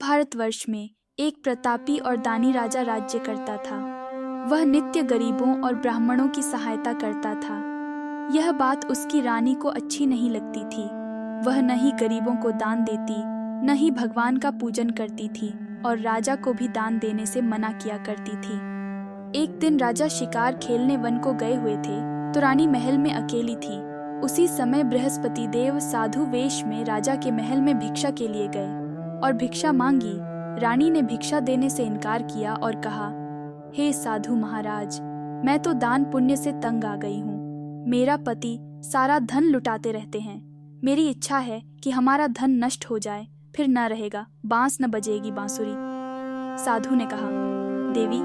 भारतवर्ष में एक प्रतापी और दानी राजा राज्य करता था। वह नित्य गरीबों और ब्राह्मणों की सहायता करता था। यह बात उसकी रानी को अच्छी नहीं लगती थी। वह न ही गरीबों को दान देती, न ही भगवान का पूजन करती थी और राजा को भी दान देने से मना किया करती थी। एक दिन राजा शिकार खेलने वन को गए हुए थे तो रानी महल में अकेली थी। उसी समय बृहस्पति देव साधु वेश में राजा के महल में भिक्षा के लिए गए और भिक्षा मांगी। रानी ने भिक्षा देने से इनकार किया और कहा, हे साधु महाराज, मैं तो दान पुण्य से तंग आ गई हूँ। मेरा पति सारा धन लुटाते रहते हैं। मेरी इच्छा है कि हमारा धन नष्ट हो जाए, फिर न रहेगा, बांस न बजेगी बांसुरी। साधु ने कहा, देवी,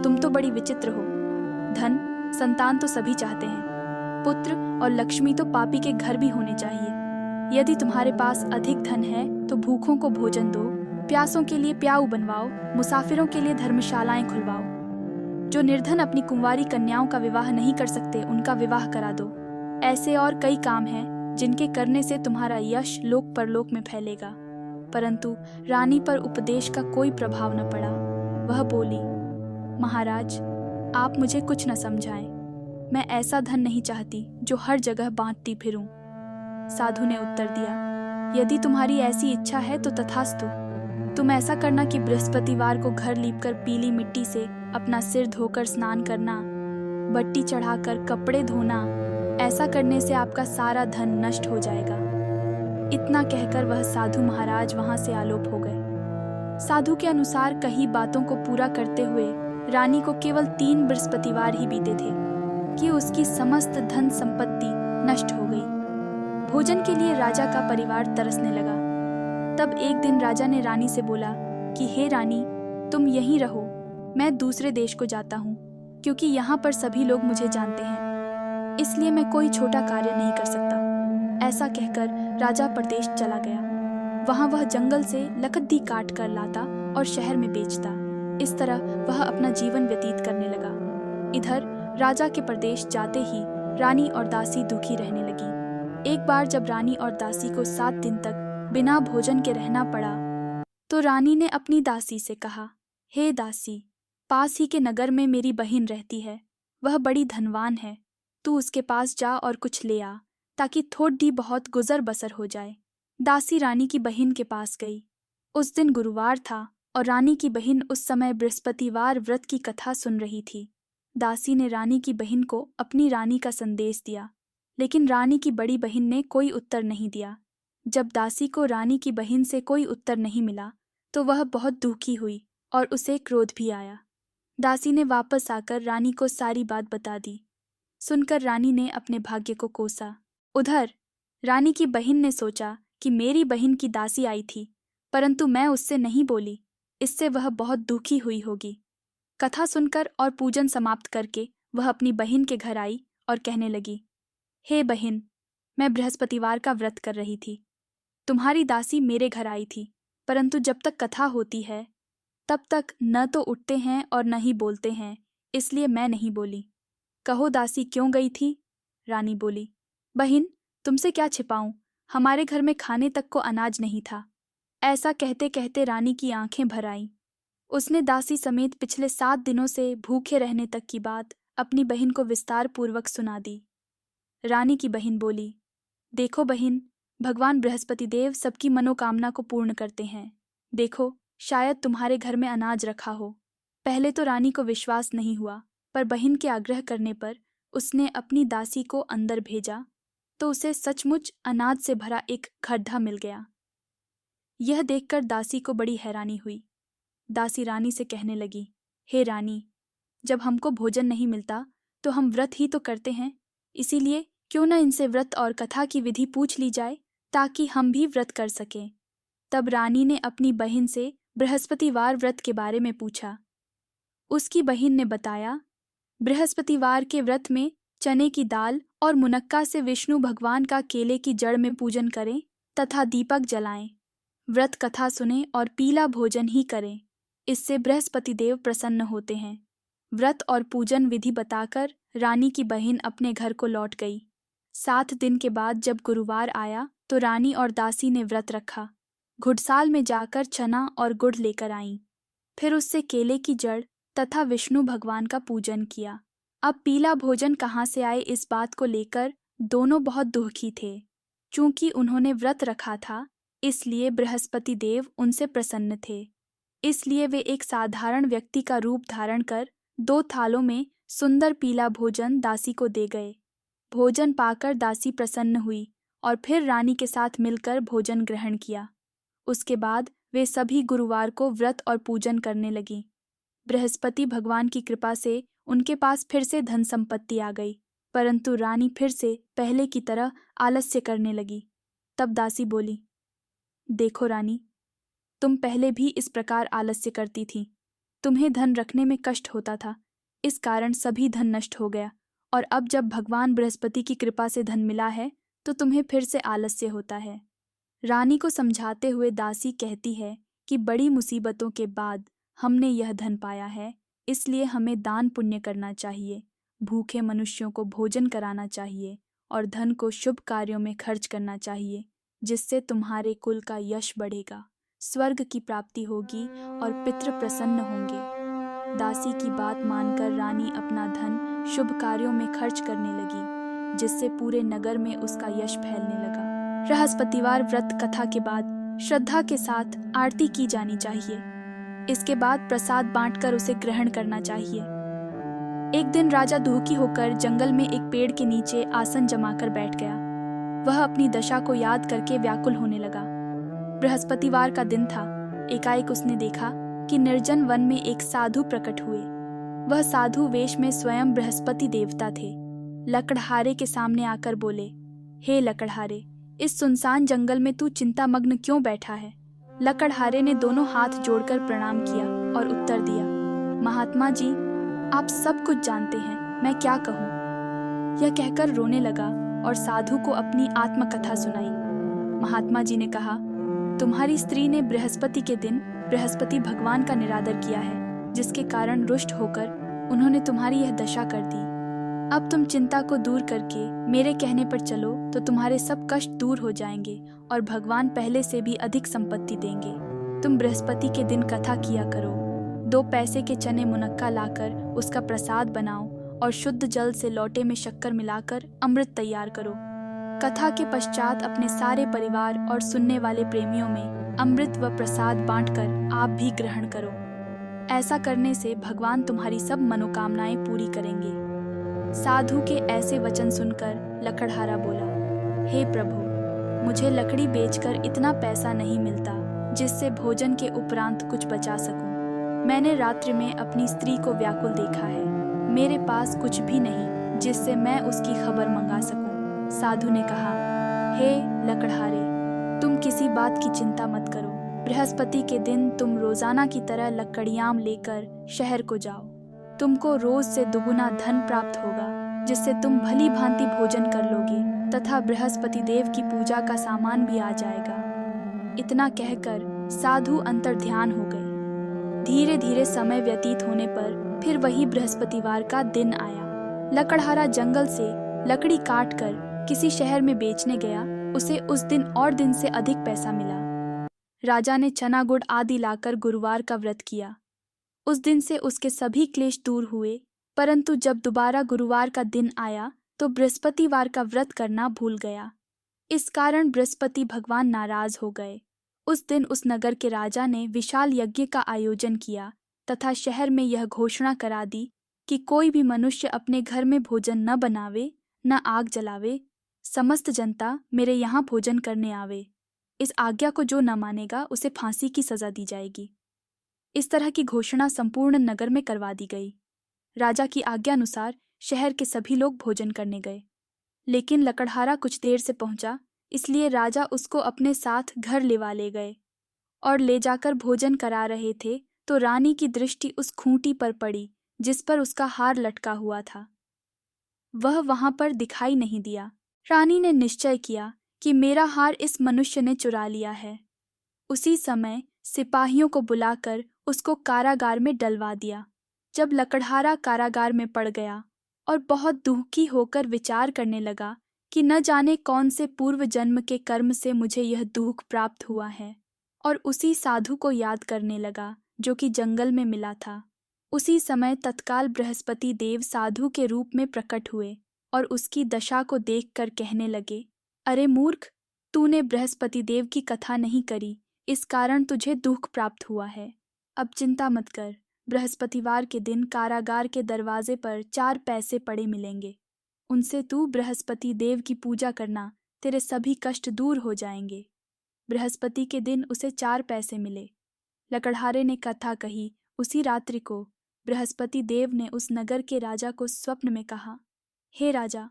तुम तो बड़ी विचित्र हो। धन, संतान तो सभी चाहते हैं। पुत्र और लक्ष्मी तो पापी के घर भी होने चाहिए। यदि तुम्हारे पास अधिक धन है तो भूखों को भोजन दो, प्यासों के लिए प्याऊ बनवाओ, मुसाफिरों के लिए धर्मशालाएं खुलवाओ। जो निर्धन अपनी कुंवारी कन्याओं का विवाह नहीं कर सकते, उनका विवाह करा दो। ऐसे और कई काम हैं जिनके करने से तुम्हारा यश लोक परलोक में फैलेगा। परंतु रानी पर उपदेश का कोई प्रभाव न पड़ा। वह बोली, महाराज, आप मुझे कुछ न समझाएं। मैं ऐसा धन नहीं चाहती जो हर जगह बांटती फिरूं। साधु ने उत्तर दिया, यदि तुम्हारी ऐसी इच्छा है तो तथास्तु। तुम ऐसा करना कि बृहस्पतिवार को घर लीपकर पीली मिट्टी से अपना सिर धोकर स्नान करना, बट्टी चढ़ाकर कपड़े धोना। ऐसा करने से आपका सारा धन नष्ट हो जाएगा। इतना कहकर वह साधु महाराज वहां से आलोप हो गए। साधु के अनुसार कही बातों को पूरा करते हुए रानी को केवल 3 बृहस्पतिवार ही बीते थे कि उसकी समस्त धन संपत्ति नष्ट हो गई। भोजन के लिए राजा का परिवार तरसने लगा। तब एक दिन राजा ने रानी से बोला कि हे रानी, तुम यहीं रहो, मैं दूसरे देश को जाता हूँ, क्योंकि यहाँ पर सभी लोग मुझे जानते हैं, इसलिए मैं कोई छोटा कार्य नहीं कर सकता। ऐसा कहकर राजा प्रदेश चला गया। वहाँ वह जंगल से लकड़ी काट कर लाता और शहर में बेचता। इस तरह वह अपना जीवन व्यतीत करने लगा। इधर राजा के प्रदेश जाते ही रानी और दासी दुखी रहने लगी। एक बार जब रानी और दासी को 7 दिन तक बिना भोजन के रहना पड़ा तो रानी ने अपनी दासी से कहा, हे दासी, पास ही के नगर में मेरी बहन रहती है। वह बड़ी धनवान है। तू उसके पास जा और कुछ ले आ, ताकि थोड़ी बहुत गुजर बसर हो जाए। दासी रानी की बहन के पास गई। उस दिन गुरुवार था और रानी की बहन उस समय बृहस्पतिवार व्रत की कथा सुन रही थी। दासी ने रानी की बहन को अपनी रानी का संदेश दिया, लेकिन रानी की बड़ी बहन ने कोई उत्तर नहीं दिया। जब दासी को रानी की बहन से कोई उत्तर नहीं मिला तो वह बहुत दुखी हुई और उसे क्रोध भी आया। दासी ने वापस आकर रानी को सारी बात बता दी। सुनकर रानी ने अपने भाग्य को कोसा। उधर रानी की बहन ने सोचा कि मेरी बहन की दासी आई थी, परंतु मैं उससे नहीं बोली, इससे वह बहुत दुखी हुई होगी। कथा सुनकर और पूजन समाप्त करके वह अपनी बहन के घर आई और कहने लगी, हे बहन, मैं बृहस्पतिवार का व्रत कर रही थी। तुम्हारी दासी मेरे घर आई थी, परंतु जब तक कथा होती है तब तक न तो उठते हैं और न ही बोलते हैं, इसलिए मैं नहीं बोली। कहो दासी क्यों गई थी? रानी बोली, बहन, तुमसे क्या छिपाऊं, हमारे घर में खाने तक को अनाज नहीं था। ऐसा कहते कहते रानी की आंखें भर आईं। उसने दासी समेत पिछले 7 दिनों से भूखे रहने तक की बात अपनी बहन को विस्तार पूर्वक सुना दी। रानी की बहन बोली, देखो बहन, भगवान बृहस्पति देव सबकी मनोकामना को पूर्ण करते हैं। देखो, शायद तुम्हारे घर में अनाज रखा हो। पहले तो रानी को विश्वास नहीं हुआ, पर बहन के आग्रह करने पर उसने अपनी दासी को अंदर भेजा तो उसे सचमुच अनाज से भरा एक गड्ढा मिल गया। यह देखकर दासी को बड़ी हैरानी हुई। दासी रानी से कहने लगी, हे रानी, जब हमको भोजन नहीं मिलता तो हम व्रत ही तो करते हैं, इसीलिए क्यों न इनसे व्रत और कथा की विधि पूछ ली जाए ताकि हम भी व्रत कर सकें। तब रानी ने अपनी बहन से बृहस्पतिवार व्रत के बारे में पूछा। उसकी बहन ने बताया, बृहस्पतिवार के व्रत में चने की दाल और मुनक्का से विष्णु भगवान का केले की जड़ में पूजन करें तथा दीपक जलाएं। व्रत कथा सुने और पीला भोजन ही करें, इससे बृहस्पति देव प्रसन्न होते हैं। व्रत और पूजन विधि बताकर रानी की बहन अपने घर को लौट गई। 7 दिन के बाद जब गुरुवार आया तो रानी और दासी ने व्रत रखा। घुड़साल में जाकर चना और गुड़ लेकर आईं। फिर उससे केले की जड़ तथा विष्णु भगवान का पूजन किया। अब पीला भोजन कहाँ से आए, इस बात को लेकर दोनों बहुत दुखी थे। चूंकि उन्होंने व्रत रखा था, इसलिए बृहस्पति देव उनसे प्रसन्न थे। इसलिए वे एक साधारण व्यक्ति का रूप धारण कर 2 थालों में सुंदर पीला भोजन दासी को दे गए। भोजन पाकर दासी प्रसन्न हुई और फिर रानी के साथ मिलकर भोजन ग्रहण किया। उसके बाद वे सभी गुरुवार को व्रत और पूजन करने लगी। बृहस्पति भगवान की कृपा से उनके पास फिर से धन संपत्ति आ गई, परंतु रानी फिर से पहले की तरह आलस्य करने लगी। तब दासी बोली, देखो रानी, तुम पहले भी इस प्रकार आलस्य करती थी। तुम्हें धन रखने में कष्ट होता था, इस कारण सभी धन नष्ट हो गया, और अब जब भगवान बृहस्पति की कृपा से धन मिला है तो तुम्हें फिर से आलस्य होता है। रानी को समझाते हुए दासी कहती है कि बड़ी मुसीबतों के बाद हमने यह धन पाया है, इसलिए हमें दान पुण्य करना चाहिए, भूखे मनुष्यों को भोजन कराना चाहिए और धन को शुभ कार्यों में खर्च करना चाहिए, जिससे तुम्हारे कुल का यश बढ़ेगा, स्वर्ग की प्राप्ति होगी और पितृ प्रसन्न होंगे। दासी की बात मानकर रानी अपना धन शुभ कार्यों में खर्च करने लगी, जिससे पूरे नगर में उसका यश फैलने लगा। बृहस्पतिवार व्रत कथा के बाद श्रद्धा के साथ आरती की जानी चाहिए। इसके बाद प्रसाद बांटकर उसे ग्रहण करना चाहिए। एक दिन राजा दुखी होकर जंगल में एक पेड़ के नीचे आसन जमाकर बैठ गया। वह अपनी दशा को याद करके व्याकुल होने लगा। बृहस्पतिवार का दिन था। एकाएक उसने देखा कि निर्जन वन में एक साधु प्रकट हुए। वह साधु वेश में स्वयं बृहस्पति देवता थे। लकड़हारे के सामने आकर बोले, हे लकड़हारे, इस सुनसान जंगल में तू चिंतामग्न क्यों बैठा है? लकड़हारे ने दोनों हाथ जोड़कर प्रणाम किया और उत्तर दिया, महात्मा जी, आप सब कुछ जानते हैं, मैं क्या कहूँ? यह कहकर रोने लगा और साधु को अपनी आत्मकथा सुनाई। महात्मा जी ने कहा, तुम्हारी स्त्री ने बृहस्पति के दिन बृहस्पति भगवान का निरादर किया है, जिसके कारण रुष्ट होकर उन्होंने तुम्हारी यह दशा कर दी। अब तुम चिंता को दूर करके मेरे कहने पर चलो तो तुम्हारे सब कष्ट दूर हो जाएंगे और भगवान पहले से भी अधिक संपत्ति देंगे। तुम बृहस्पति के दिन कथा किया करो। 2 पैसे के चने मुनक्का लाकर उसका प्रसाद बनाओ और शुद्ध जल से लोटे में शक्कर मिलाकर अमृत तैयार करो। कथा के पश्चात अपने सारे परिवार और सुनने वाले प्रेमियों में अमृत व प्रसाद बांटकर आप भी ग्रहण करो। ऐसा करने से भगवान तुम्हारी सब मनोकामनाएं पूरी करेंगे। साधु के ऐसे वचन सुनकर लकड़हारा बोला, हे प्रभु, मुझे लकड़ी बेचकर इतना पैसा नहीं मिलता जिससे भोजन के उपरांत कुछ बचा सकूं। मैंने रात्रि में अपनी स्त्री को व्याकुल देखा है। मेरे पास कुछ भी नहीं जिससे मैं उसकी खबर मंगा सकूं। साधु ने कहा, हे लकड़हारे, तुम किसी बात की चिंता मत करो। बृहस्पति के दिन तुम रोजाना की तरह लकड़ियाम लेकर शहर को जाओ। तुमको रोज से दुगुना धन प्राप्त होगा, जिससे तुम भली भांति भोजन कर लोगे तथा बृहस्पति देव की पूजा का सामान भी आ जाएगा। इतना कहकर साधु अंतर्ध्यान हो गए। धीरे धीरे समय व्यतीत होने पर फिर वही बृहस्पतिवार का दिन आया। लकड़हारा जंगल से लकड़ी काट कर किसी शहर में बेचने गया। उसे उस दिन और दिन से अधिक पैसा मिला। राजा ने चना गुड़ आदि लाकर गुरुवार का व्रत किया। उस दिन से उसके सभी क्लेश दूर हुए, परंतु जब दोबारा गुरुवार का दिन आया तो बृहस्पतिवार का व्रत करना भूल गया। इस कारण बृहस्पति भगवान नाराज हो गए। उस दिन उस नगर के राजा ने विशाल यज्ञ का आयोजन किया तथा शहर में यह घोषणा करा दी कि कोई भी मनुष्य अपने घर में भोजन न बनावे, न आग जलावे। समस्त जनता मेरे यहाँ भोजन करने आवे। इस आज्ञा को जो न मानेगा उसे फांसी की सजा दी जाएगी। इस तरह की घोषणा संपूर्ण नगर में करवा दी गई। राजा की आज्ञा अनुसार शहर के सभी लोग भोजन करने गए, लेकिन लकड़हारा कुछ देर से पहुंचा, इसलिए राजा उसको अपने साथ घर लेवा ले गए और ले जाकर भोजन करा रहे थे तो रानी की दृष्टि उस खूंटी पर पड़ी जिस पर उसका हार लटका हुआ था। वह वहां पर दिखाई नहीं दिया। रानी ने निश्चय किया कि मेरा हार इस मनुष्य ने चुरा लिया है। उसी समय सिपाहियों को बुलाकर उसको कारागार में डलवा दिया। जब लकड़हारा कारागार में पड़ गया और बहुत दुखी होकर विचार करने लगा कि न जाने कौन से पूर्व जन्म के कर्म से मुझे यह दुख प्राप्त हुआ है, और उसी साधु को याद करने लगा जो कि जंगल में मिला था। उसी समय तत्काल बृहस्पति देव साधु के रूप में प्रकट हुए और उसकी दशा को देखकर कहने लगे, अरे मूर्ख, तूने बृहस्पति देव की कथा नहीं करी, इस कारण तुझे दुख प्राप्त हुआ है। अब चिंता मत कर, बृहस्पतिवार के दिन कारागार के दरवाजे पर 4 पैसे पड़े मिलेंगे। उनसे तू बृहस्पति देव की पूजा करना, तेरे सभी कष्ट दूर हो जाएंगे। बृहस्पति के दिन उसे 4 पैसे मिले। लकड़हारे ने कथा कही। उसी रात्रि को बृहस्पति देव ने उस नगर के राजा को स्वप्न में कहा, हे राजा,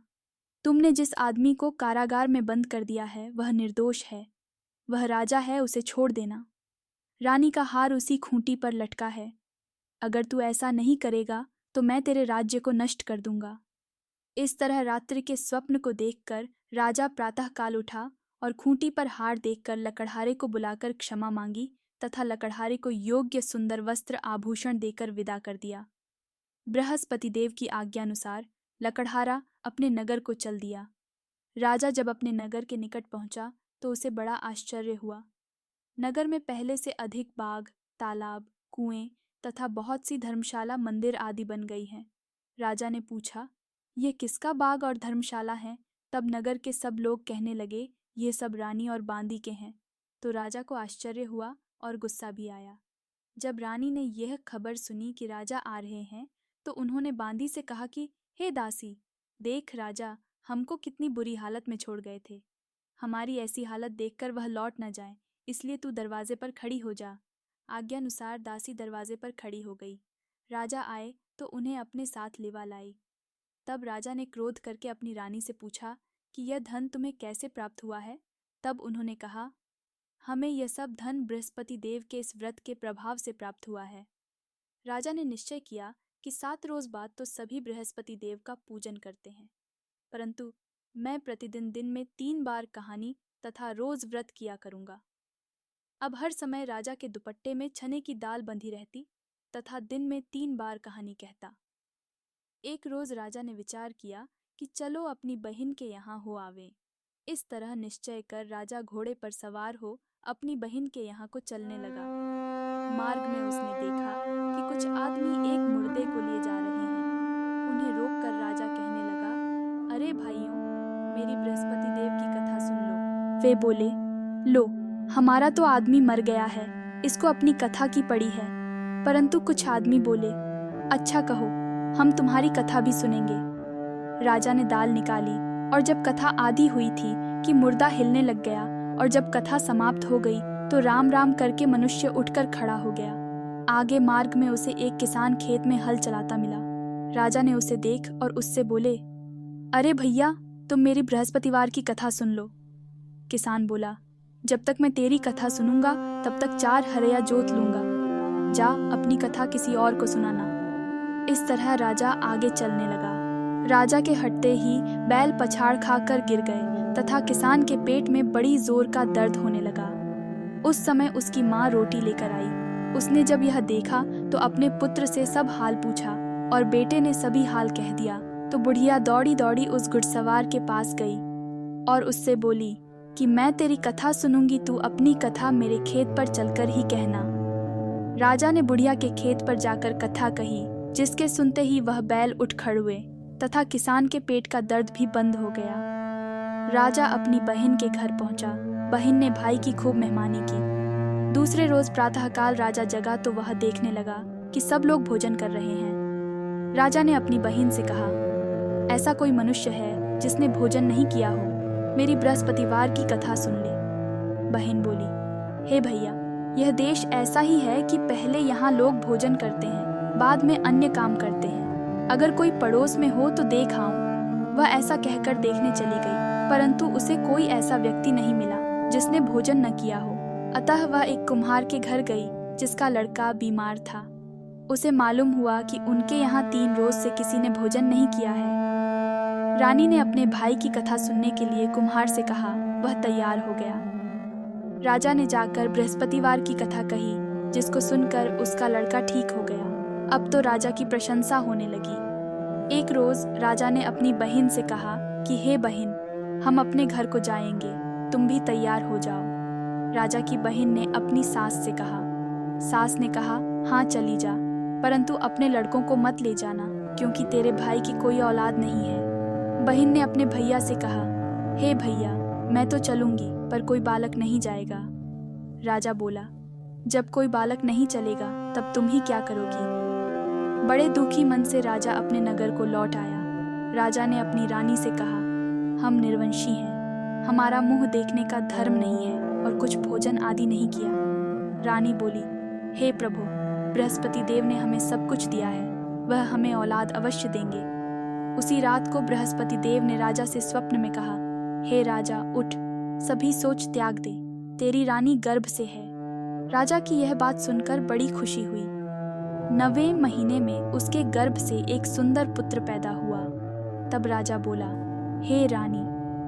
तुमने जिस आदमी को कारागार में बंद कर दिया है वह निर्दोष है। वह राजा है, उसे छोड़ देना। रानी का हार उसी खूंटी पर लटका है। अगर तू ऐसा नहीं करेगा तो मैं तेरे राज्य को नष्ट कर दूंगा। इस तरह रात्रि के स्वप्न को देखकर राजा प्रातःकाल उठा और खूंटी पर हार देखकर लकड़हारे को बुलाकर क्षमा मांगी तथा लकड़हारे को योग्य सुंदर वस्त्र आभूषण देकर विदा कर दिया। बृहस्पति देव की आज्ञानुसार लकड़हारा अपने नगर को चल दिया। राजा जब अपने नगर के निकट पहुंचा तो उसे बड़ा आश्चर्य हुआ। नगर में पहले से अधिक बाग, तालाब, कुएं तथा बहुत सी धर्मशाला, मंदिर आदि बन गई हैं। राजा ने पूछा, ये किसका बाग और धर्मशाला है? तब नगर के सब लोग कहने लगे, ये सब रानी और बांदी के हैं। तो राजा को आश्चर्य हुआ और गुस्सा भी आया। जब रानी ने यह खबर सुनी कि राजा आ रहे हैं तो उन्होंने बांदी से कहा कि हे दासी, देख राजा हमको कितनी बुरी हालत में छोड़ गए थे। हमारी ऐसी हालत देखकर वह लौट न जाए, इसलिए तू दरवाजे पर खड़ी हो जा। आज्ञानुसार दासी दरवाजे पर खड़ी हो गई। राजा आए तो उन्हें अपने साथ लिवा लाई। तब राजा ने क्रोध करके अपनी रानी से पूछा कि यह धन तुम्हें कैसे प्राप्त हुआ है? तब उन्होंने कहा, हमें यह सब धन बृहस्पति देव के इस व्रत के प्रभाव से प्राप्त हुआ है। राजा ने निश्चय किया कि 7 रोज बाद तो सभी बृहस्पति देव का पूजन करते हैं, परंतु मैं प्रतिदिन दिन में 3 बार कहानी तथा रोज व्रत किया करूंगा। अब हर समय राजा के दुपट्टे में चने की दाल बंधी रहती तथा दिन में 3 बार कहानी कहता। एक रोज राजा ने विचार किया कि चलो अपनी बहन के यहाँ हो आवे। इस तरह निश्चय कर राजा घोड़े पर सवार हो अपनी बहन के यहाँ को चलने लगा। मार्ग में उसने देखा कि कुछ आदमी एक मुर्दे को लिए जा रहे हैं। उन्हें रोककर राजा कहने लगा, अरे भाइयों, मेरी बृहस्पति देव की कथा सुन लो। वे बोले, लो, हमारा तो आदमी मर गया है, इसको अपनी कथा की पड़ी है। परंतु कुछ आदमी बोले, अच्छा कहो, हम तुम्हारी कथा भी सुनेंगे। राजा ने दाल निकाली और जब कथा आधी हुई थी कि मुर्दा हिलने लग गया और जब कथा समाप्त हो गई तो राम राम करके मनुष्य उठकर खड़ा हो गया। आगे मार्ग में उसे एक किसान खेत में हल चलाता मिला। राजा ने उसे देख और उससे बोले, अरे भैया, तुम मेरी बृहस्पतिवार की कथा सुन लो। किसान बोला, जब तक मैं तेरी कथा सुनूंगा तब तक 4 हरया जोत लूंगा। जा अपनी कथा किसी और को सुनाना। इस तरह राजा आगे चलने लगा। राजा के हटते ही बैल पछाड़ खाकर गिर गए तथा किसान के पेट में बड़ी जोर का दर्द होने लगा। उस समय उसकी माँ रोटी लेकर आई। उसने जब यह देखा तो अपने पुत्र से सब हाल पूछा और बेटे ने सभी हाल कह दिया। तो बुढ़िया दौड़ी दौड़ी उस घुड़सवार के पास गई और उससे बोली कि मैं तेरी कथा सुनूंगी, तू अपनी कथा मेरे खेत पर चलकर ही कहना। राजा ने बुढ़िया के खेत पर जाकर कथा कही, जिसके सुनते ही वह बैल उठ खड़े तथा किसान के पेट का दर्द भी बंद हो गया। राजा अपनी बहन के घर पहुंचा। बहन ने भाई की खूब मेहमानी की। दूसरे रोज प्रातःकाल राजा जगा तो वह देखने लगा कि सब लोग भोजन कर रहे हैं। राजा ने अपनी बहन से कहा, ऐसा कोई मनुष्य है जिसने भोजन नहीं किया हो? मेरी बृहस्पतिवार की कथा सुन ले। बहन बोली, हे भैया, यह देश ऐसा ही है कि पहले यहाँ लोग भोजन करते हैं, बाद में अन्य काम करते हैं। अगर कोई पड़ोस में हो तो देख आऊं। वह ऐसा कहकर देखने चली गई, परंतु उसे कोई ऐसा व्यक्ति नहीं मिला जिसने भोजन न किया हो। अतः वह एक कुम्हार के घर गई जिसका लड़का बीमार था। उसे मालूम हुआ कि उनके यहाँ 3 रोज से किसी ने भोजन नहीं किया है। रानी ने अपने भाई की कथा सुनने के लिए कुम्हार से कहा। वह तैयार हो गया। राजा ने जाकर बृहस्पतिवार की कथा कही, जिसको सुनकर उसका लड़का ठीक हो गया। अब तो राजा की प्रशंसा होने लगी। एक रोज राजा ने अपनी बहन से कहा कि हे बहन, हम अपने घर को जाएंगे, तुम भी तैयार हो जाओ। राजा की बहन ने अपनी सास से कहा। सास ने कहा, हाँ चली जा, परंतु अपने लड़कों को मत ले जाना, क्योंकि तेरे भाई की कोई औलाद नहीं है। बहन ने अपने भैया से कहा, हे भैया, मैं तो चलूंगी, पर कोई बालक नहीं जाएगा। राजा बोला, जब कोई बालक नहीं चलेगा तब तुम ही क्या करोगी। बड़े दुखी मन से राजा अपने नगर को लौट आया। राजा ने अपनी रानी से कहा, हम निर्वंशी हैं, हमारा मुंह देखने का धर्म नहीं है और कुछ भोजन आदि नहीं किया। रानी बोली, हे प्रभु, बृहस्पति देव ने हमें सब कुछ दिया है, वह हमें औलाद अवश्य देंगे। उसी रात को बृहस्पति देव ने राजा से स्वप्न में कहा, हे राजा, उठ, सभी सोच त्याग दे, तेरी रानी गर्भ से है। राजा की यह बात सुनकर बड़ी खुशी हुई। 9वें महीने में उसके गर्भ से एक सुंदर पुत्र पैदा हुआ। तब राजा बोला, हे रानी,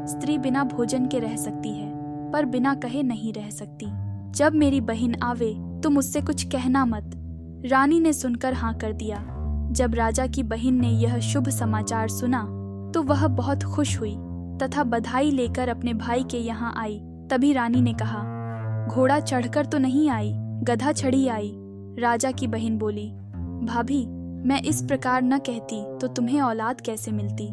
स्त्री बिना भोजन के रह सकती है, पर बिना कहे नहीं रह सकती। जब मेरी बहन आवे तो मुझसे कुछ कहना मत। रानी ने सुनकर हाँ कर दिया। जब राजा की बहन ने यह शुभ समाचार सुना तो वह बहुत खुश हुई तथा बधाई लेकर अपने भाई के यहाँ आई। तभी रानी ने कहा, घोड़ा चढ़कर तो नहीं आई, गधा चढ़ी आई। राजा की बहन बोली, भाभी, मैं इस प्रकार न कहती तो तुम्हें औलाद कैसे मिलती।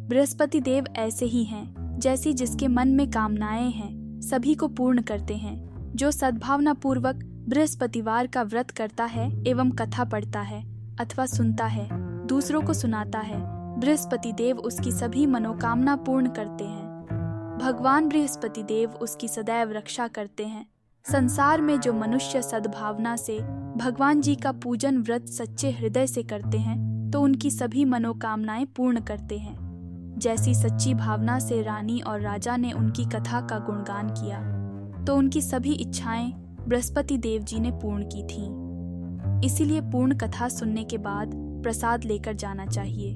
बृहस्पति देव ऐसे ही हैं, जैसी जिसके मन में कामनाएं हैं सभी को पूर्ण करते हैं। जो सद्भावना पूर्वक बृहस्पतिवार का व्रत करता है एवं कथा पढ़ता है अथवा सुनता है, दूसरों को सुनाता है, बृहस्पति देव उसकी सभी मनोकामना पूर्ण करते हैं। भगवान बृहस्पति देव उसकी सदैव रक्षा करते हैं। संसार में जो मनुष्य सद्भावना से भगवान जी का पूजन व्रत सच्चे हृदय से करते हैं तो उनकी सभी मनोकामनाएं पूर्ण करते हैं। जैसी सच्ची भावना से रानी और राजा ने उनकी कथा का गुणगान किया तो उनकी सभी इच्छाएं बृहस्पति देव जी ने पूर्ण की थीं। इसीलिए पूर्ण कथा सुनने के बाद प्रसाद लेकर जाना चाहिए।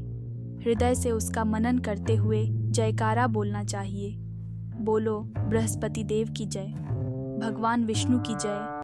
हृदय से उसका मनन करते हुए जयकारा बोलना चाहिए। बोलो बृहस्पति देव की जय, भगवान विष्णु की जय,